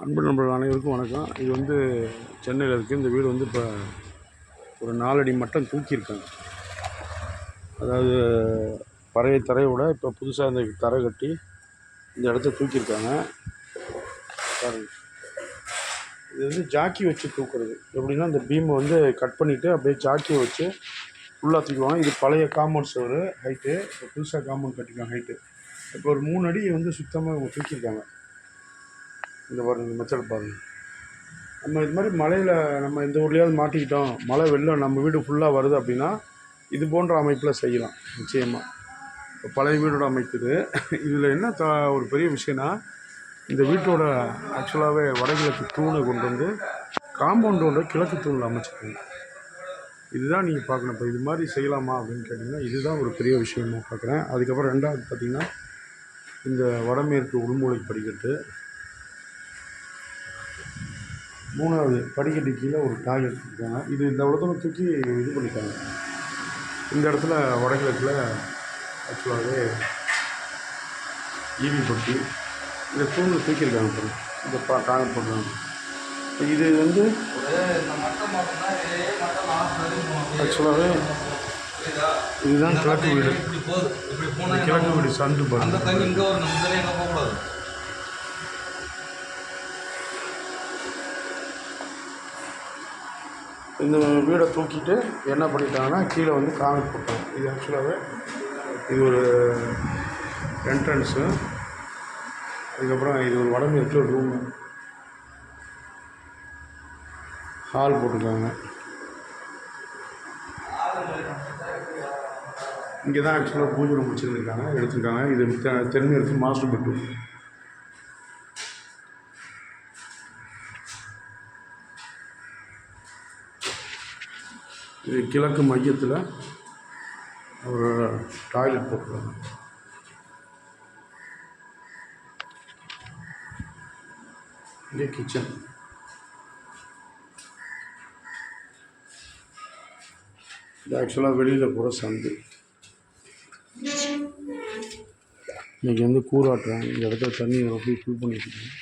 அன்பு நண்பர்கள் அனைவருக்கும் வணக்கம். இது வந்து சென்னையில் இருக்குது. இந்த வீடு வந்து இப்போ ஒரு 4 அடி மட்டம் தூக்கியிருக்காங்க. அதாவது பழைய தரையை விட இப்போ புதுசாக இந்த தரை கட்டி இந்த இடத்த தூக்கியிருக்காங்க. இது வந்து ஜாக்கி வச்சு தூக்குறது. எப்படின்னா இந்த பீமை வந்து கட் பண்ணிவிட்டு அப்படியே ஜாக்கியை வச்சு ஃபுல்லாக தூக்குவாங்க. இது பழைய காம்பவுண்ட் சுவர் ஹைட்டு, இப்போ புதுசாக காம்பவுண்ட் கட்டிருக்காங்க ஹைட்டு. இப்போ ஒரு 3 அடி வந்து சுத்தமாக இவங்க தூக்கியிருக்காங்க. இந்த பாருங்கள், இந்த மெத்தட் பாருங்கள். நம்ம இது மாதிரி மழையில் நம்ம இந்த ஊர்லேயாவது மாட்டிக்கிட்டோம், மழை வெள்ளம் நம்ம வீடு ஃபுல்லாக வருது அப்படின்னா இது போன்ற அமைப்பில் செய்யலாம் நிச்சயமாக. இப்போ பழைய வீடோட அமைப்பு இது. இதில் என்ன ஒரு பெரிய விஷயம்னா, இந்த வீட்டோட ஆக்சுவலாகவே வடகிழக்கு தூணை கொண்டு வந்து காம்பவுண்டோட கிழக்கு தூணில் அமைச்சிருக்காங்க. இதுதான் நீங்கள் பார்க்கணும். இப்போ இது மாதிரி செய்யலாமா அப்படின்னு கேட்டிங்கன்னா இதுதான் ஒரு பெரிய விஷயமாக பார்க்குறேன். அதுக்கப்புறம் ரெண்டாவது பார்த்திங்கன்னா இந்த வடமேற்கு உள்மூலை படிக்கட்டு, மூணாவது படிக்கட்டு கீழே ஒரு டாய்லெட் இருக்காங்க. இது இந்த இடத்துல தூக்கி இது பண்ணிட்டாங்க. இந்த இடத்துல வடகிழக்கில் ஆக்சுவலாகவே ஈவி பட்டி இந்த தூணில் தூக்கியிருக்காங்க. இந்த டாய்லெட் போடுறாங்க. இது வந்து ஆக்சுவலாகவே இதுதான் கிழக்கு வீடு. கிழக்கு வீடு சண்டு பாருங்க. இந்த வீடை தூக்கிட்டு என்ன பண்ணிட்டாங்கன்னா கீழே வந்து காங்கிரீட் போட்டாங்க. இது ஆக்சுவலாகவே இது ஒரு என்ட்ரன்ஸு. அதுக்கப்புறம் இது ஒரு வடமேற்கில் ஒரு ரூமு, ஹால் போட்டிருக்காங்க. இங்கே தான் ஆக்சுவலாக பூஜை ரூம் வச்சுருந்துருக்காங்க, எடுத்துருக்காங்க. இது தென்மேற்கு மாஸ்டர் பெட்ரூம். இது கிழக்கு மையத்தில் ஒரு டாய்லெட் போட்டுருக்காங்க. இங்கே கிச்சன். இது ஆக்சுவலாக வெளியில் போகிற சந்து. இன்றைக்கி வந்து கூறாட்டுறாங்க. இந்த இடத்துல தண்ணி அப்படியே ஃபில் பண்ணிட்டு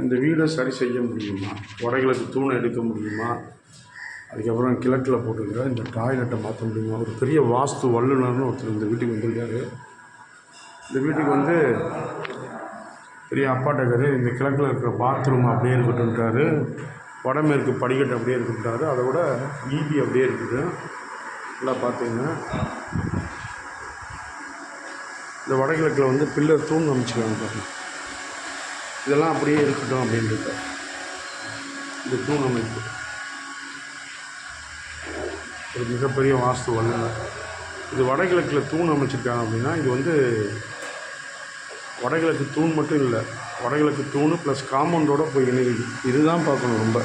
இந்த வீடை சரி செய்ய முடியுமா, வடகிழக்கு தூணை எடுக்க முடியுமா, அதுக்கப்புறம் கிழக்கில் போட்டுருக்கிற இந்த டாய்லெட்டை மாற்ற முடியுமா? ஒரு பெரிய வாஸ்து வல்லுநர்னு ஒருத்தர் இந்த வீட்டுக்கு வந்திருக்காரு. இந்த வீட்டுக்கு வந்து பெரிய அப்பாட்டக்காரு. இந்த கிழக்கில் இருக்கிற பாத்ரூம் அப்படியே இருக்கட்டும்ட்டாரு, வடமேற்கு படிக்கட்டு அப்படியே இருக்கட்டும்ட்டாரு, அதை விட ஈபி அப்படியே இருக்குது. நல்லா பார்த்தீங்கன்னா இந்த வடகிழக்கில் வந்து பில்லர் தூண் அமைச்சிருக்காங்க பாருங்கள். இதெல்லாம் அப்படியே இருக்கட்டும் அப்படின்ட்டு இந்த தூண் அமைப்பு ஒரு மிகப்பெரிய வாஸ்து வல்லுநர். இது வடகிழக்கில் தூண் அமைச்சிருக்காங்க அப்படின்னா இது வந்து வடகிழக்கு தூண் மட்டும் இல்லை, வடகிழக்கு தூண் ப்ளஸ் காம்பவுண்டோடு போய் இணையுது. இதுதான் பார்க்கணும் ரொம்ப.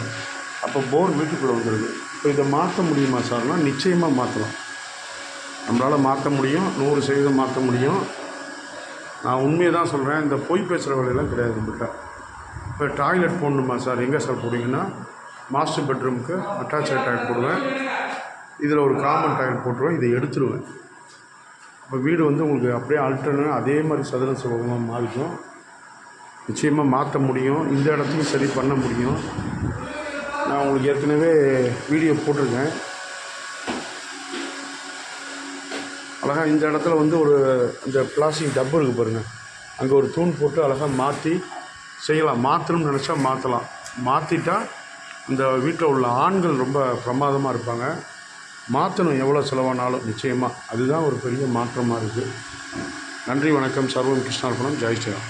அப்போ போர் வீட்டுக்குள்ளே வந்துடுது. இப்போ இதை மாற்ற முடியுமா சார்னால் நிச்சயமாக மாற்றலாம். நம்மளால் மாற்ற முடியும், 100% மாற்ற முடியும். நான் உண்மையை தான் சொல்கிறேன். இந்த பொய் பேசுகிற வேலையெல்லாம் கிடையாது நம்மகிட்ட. இப்போ டாய்லெட் போடணுமா சார், எங்கே சார் போடுவீங்கன்னா மாஸ்டர் பெட்ரூமுக்கு அட்டாச் டாய்லெட் போடுவேன், இதில் ஒரு காமன் டாய்லெட் போட்டுருவேன், இதை எடுத்துருவேன். இப்போ வீடு வந்து உங்களுக்கு அப்படியே ஆல்டர்னேட் அதே மாதிரி சதுர சுகமாக மாறிக்கும். நிச்சயமாக மாற்ற முடியும், இந்த இடத்தையும் சரி பண்ண முடியும். நான் உங்களுக்கு ஏற்கனவே வீடியோ போட்டிருக்கேன். அழகாக இந்த இடத்துல வந்து ஒரு இந்த பிளாஸ்டிக் டப்பு இருக்குது பாருங்கள், அங்கே ஒரு தூண் போட்டு அழகாக மாற்றி செய்யலாம். மாற்றணும்னு நினச்சா மாற்றலாம். மாற்றிட்டா இந்த வீட்டில் உள்ள ஆண்கள் ரொம்ப பிரமாதமாக இருப்பாங்க. மாற்றணும் எவ்வளோ செலவானாலும் நிச்சயமாக. அதுதான் ஒரு பெரிய மாற்றமாக இருக்குது. நன்றி, வணக்கம். சர்வம் கிருஷ்ணார்பணம். ஜெய் ஸ்ரீராம்.